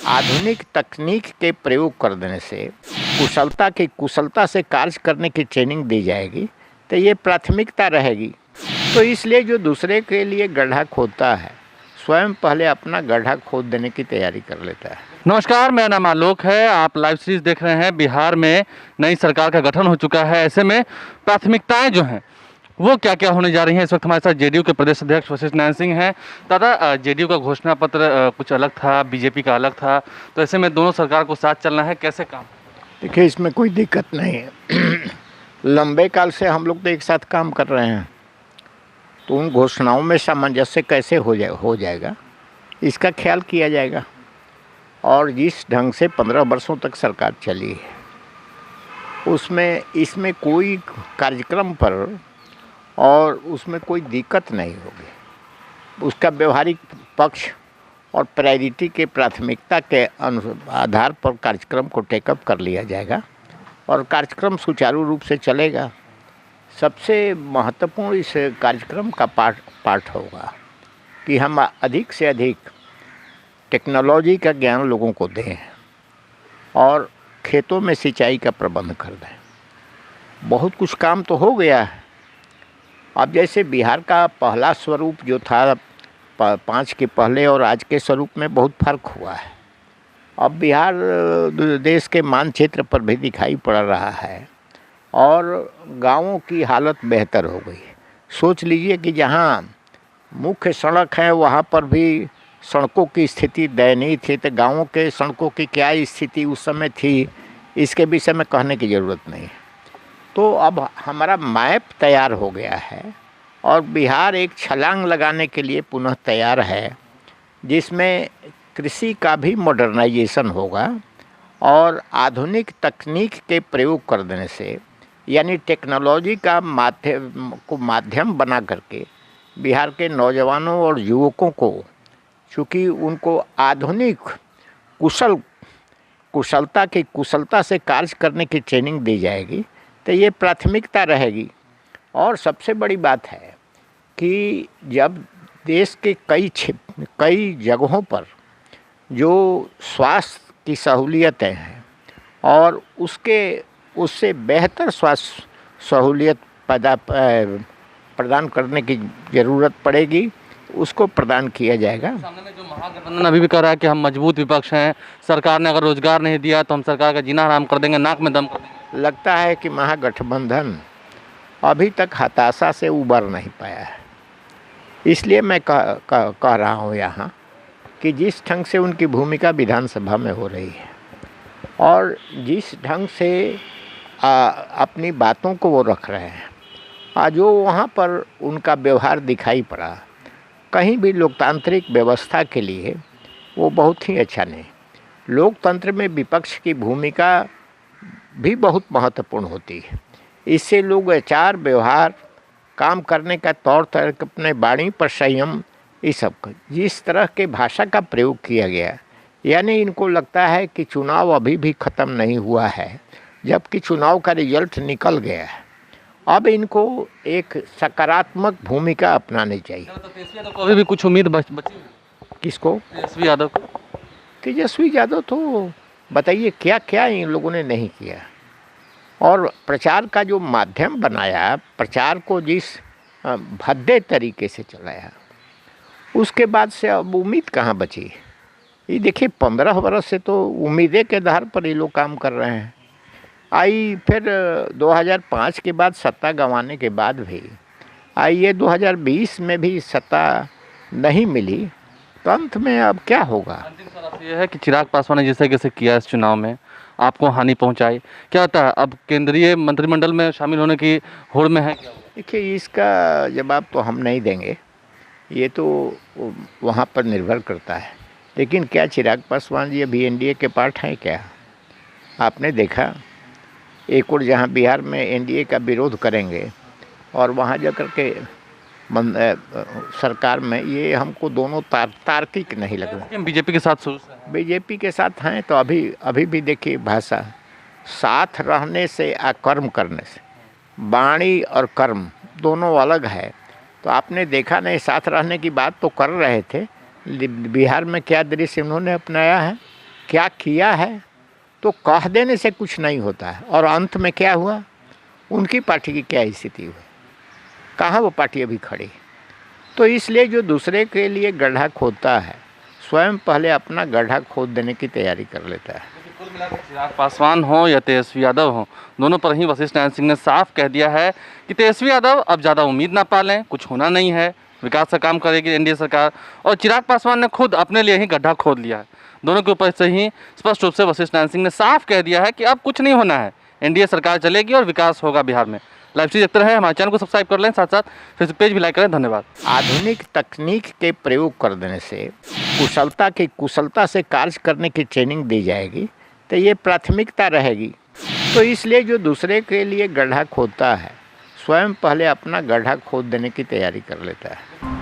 आधुनिक तकनीक के प्रयोग कर देने से कुशलता से कार्य करने की ट्रेनिंग दी जाएगी, तो ये प्राथमिकता रहेगी। तो इसलिए जो दूसरे के लिए गड्ढा खोदता है, स्वयं पहले अपना गड्ढा खोद देने की तैयारी कर लेता है। नमस्कार, मेरा नाम आलोक है। आप लाइव सीरीज देख रहे हैं। बिहार में नई सरकार का गठन हो चुका है। ऐसे में प्राथमिकताएं जो हैं वो क्या क्या होने जा रही हैं, इस वक्त हमारे साथ जेडीयू के प्रदेश अध्यक्ष वशिष्ठ नारायण सिंह हैं। दादा, जेडीयू का घोषणा पत्र कुछ अलग था, बीजेपी का अलग था, तो ऐसे में दोनों सरकार को साथ चलना है, कैसे काम? देखिए, इसमें कोई दिक्कत नहीं है। लंबे काल से हम लोग तो एक साथ काम कर रहे हैं, तो उन घोषणाओं में सामंजस्य कैसे हो जाएगा, इसका ख्याल किया जाएगा। और जिस ढंग से 15 वर्षों तक सरकार चली है, इसमें कोई कार्यक्रम पर और उसमें कोई दिक्कत नहीं होगी। उसका व्यवहारिक पक्ष और प्रायोरिटी के प्राथमिकता के आधार पर कार्यक्रम को टेकअप कर लिया जाएगा और कार्यक्रम सुचारू रूप से चलेगा। सबसे महत्वपूर्ण इस कार्यक्रम का पार्ट होगा कि हम अधिक से अधिक टेक्नोलॉजी का ज्ञान लोगों को दें और खेतों में सिंचाई का प्रबंध कर दें। बहुत कुछ काम तो हो गया है। अब जैसे बिहार का पहला स्वरूप जो था 5 के पहले और आज के स्वरूप में बहुत फर्क हुआ है। अब बिहार देश के मानचित्र पर भी दिखाई पड़ रहा है और गांवों की हालत बेहतर हो गई। सोच लीजिए कि जहां मुख्य सड़क है वहां पर भी सड़कों की स्थिति दयनीय थी, तो गांवों के सड़कों की क्या स्थिति उस समय थी, इसके विषय में कहने की ज़रूरत नहीं है। तो अब हमारा मैप तैयार हो गया है और बिहार एक छलांग लगाने के लिए पुनः तैयार है, जिसमें कृषि का भी मॉडर्नाइजेशन होगा और आधुनिक तकनीक के प्रयोग कर देने से, यानी टेक्नोलॉजी का माध्यम बना करके बिहार के नौजवानों और युवकों को, चूँकि उनको आधुनिक कुशलता से कार्य करने की ट्रेनिंग दी जाएगी, तो ये प्राथमिकता रहेगी। और सबसे बड़ी बात है कि जब देश के कई जगहों पर जो स्वास्थ्य की सहूलियतें हैं और उससे बेहतर स्वास्थ्य सहूलियत प्रदान करने की ज़रूरत पड़ेगी, उसको प्रदान किया जाएगा। सामने में जो महागठबंधन अभी भी कह रहा है कि हम मजबूत विपक्ष हैं, सरकार ने अगर रोजगार नहीं दिया तो हम सरकार का जीना हराम कर देंगे, नाक में दम कर देंगे। लगता है कि महागठबंधन अभी तक हताशा से उबर नहीं पाया है। इसलिए मैं कह रहा हूँ यहाँ कि जिस ढंग से उनकी भूमिका विधानसभा में हो रही है और जिस ढंग से अपनी बातों को वो रख रहे हैं, आज जो वहाँ पर उनका व्यवहार दिखाई पड़ा, कहीं भी लोकतांत्रिक व्यवस्था के लिए वो बहुत ही अच्छा नहीं। लोकतंत्र में विपक्ष की भूमिका भी बहुत महत्वपूर्ण होती है। इससे लोग आचार व्यवहार, काम करने का तौर तरीका, अपने वाणी पर संयम, इस सब का जिस तरह के भाषा का प्रयोग किया गया, यानी इनको लगता है कि चुनाव अभी भी ख़त्म नहीं हुआ है, जबकि चुनाव का रिजल्ट निकल गया है। अब इनको एक सकारात्मक भूमिका अपनानी चाहिए। तेजस्वी यादव को अभी भी कुछ उम्मीद बची? किसको? तेजस्वी यादव को। तेजस्वी यादव तो बताइए क्या क्या इन लोगों ने नहीं किया। और प्रचार का जो माध्यम बनाया, प्रचार को जिस भद्दे तरीके से चलाया, उसके बाद से अब उम्मीद कहाँ बची। ये देखिए 15 वर्ष से तो उम्मीदें के आधार पर ये लोग काम कर रहे हैं। फिर 2005 के बाद सत्ता गंवाने के बाद भी ये 2020 में भी सत्ता नहीं मिली, तो अंत में अब क्या होगा। अंतिम सवाल ये है कि चिराग पासवान ने जिस तरीके से किया इस चुनाव में, आपको हानि पहुंचाई, क्या होता है अब केंद्रीय मंत्रिमंडल में शामिल होने की होड़ में है? देखिए, इसका जवाब तो हम नहीं देंगे, ये तो वहाँ पर निर्भर करता है। लेकिन क्या चिराग पासवान जी अभी एनडीए के पार्ट हैं क्या? आपने देखा, एक और जहाँ बिहार में एनडीए का विरोध करेंगे और वहाँ जाकर के सरकार में, ये हमको दोनों तार्किक नहीं लग रहा। बीजेपी के साथ शुरू से हैं। बीजेपी के साथ हैं तो अभी भी देखिए, भाषा साथ रहने से या कर्म करने से, वाणी और कर्म दोनों अलग है। तो आपने देखा नहीं, साथ रहने की बात तो कर रहे थे, बिहार में क्या दृश्य उन्होंने अपनाया है। क्या किया है, तो कह देने से कुछ नहीं होता है। और अंत में क्या हुआ, उनकी पार्टी की क्या स्थिति हुई, कहाँ वो पार्टी अभी खड़ी। तो इसलिए जो दूसरे के लिए गड्ढा खोदता है, स्वयं पहले अपना गड्ढा खोद देने की तैयारी कर लेता है। कुल मिलाकर चिराग पासवान हो या तेजस्वी यादव हो, दोनों पर ही वशिष्ठ नारायण सिंह ने साफ कह दिया है कि तेजस्वी यादव अब ज़्यादा उम्मीद ना पालें, कुछ होना नहीं है, विकास का काम करेगी एनडीए सरकार। और चिराग पासवान ने खुद अपने लिए ही गड्ढा खोद लिया है। दोनों के ऊपर से ही स्पष्ट रूप से वशिष्ठ नारायण सिंह ने साफ कह दिया है कि अब कुछ नहीं होना है, एनडीए सरकार चलेगी और विकास होगा बिहार में। लाइव सीरीज देखते रहे, हमारे चैनल को सब्सक्राइब कर लें, साथ साथ फेसबुक पेज भी लाइक करें। धन्यवाद। आधुनिक तकनीक के प्रयोग कर देने से कुशलता से कार्य करने की ट्रेनिंग दी जाएगी, तो ये प्राथमिकता रहेगी। तो इसलिए जो दूसरे के लिए गड्ढा खोदता है, स्वयं पहले अपना गड्ढा खोद देने की तैयारी कर लेता है।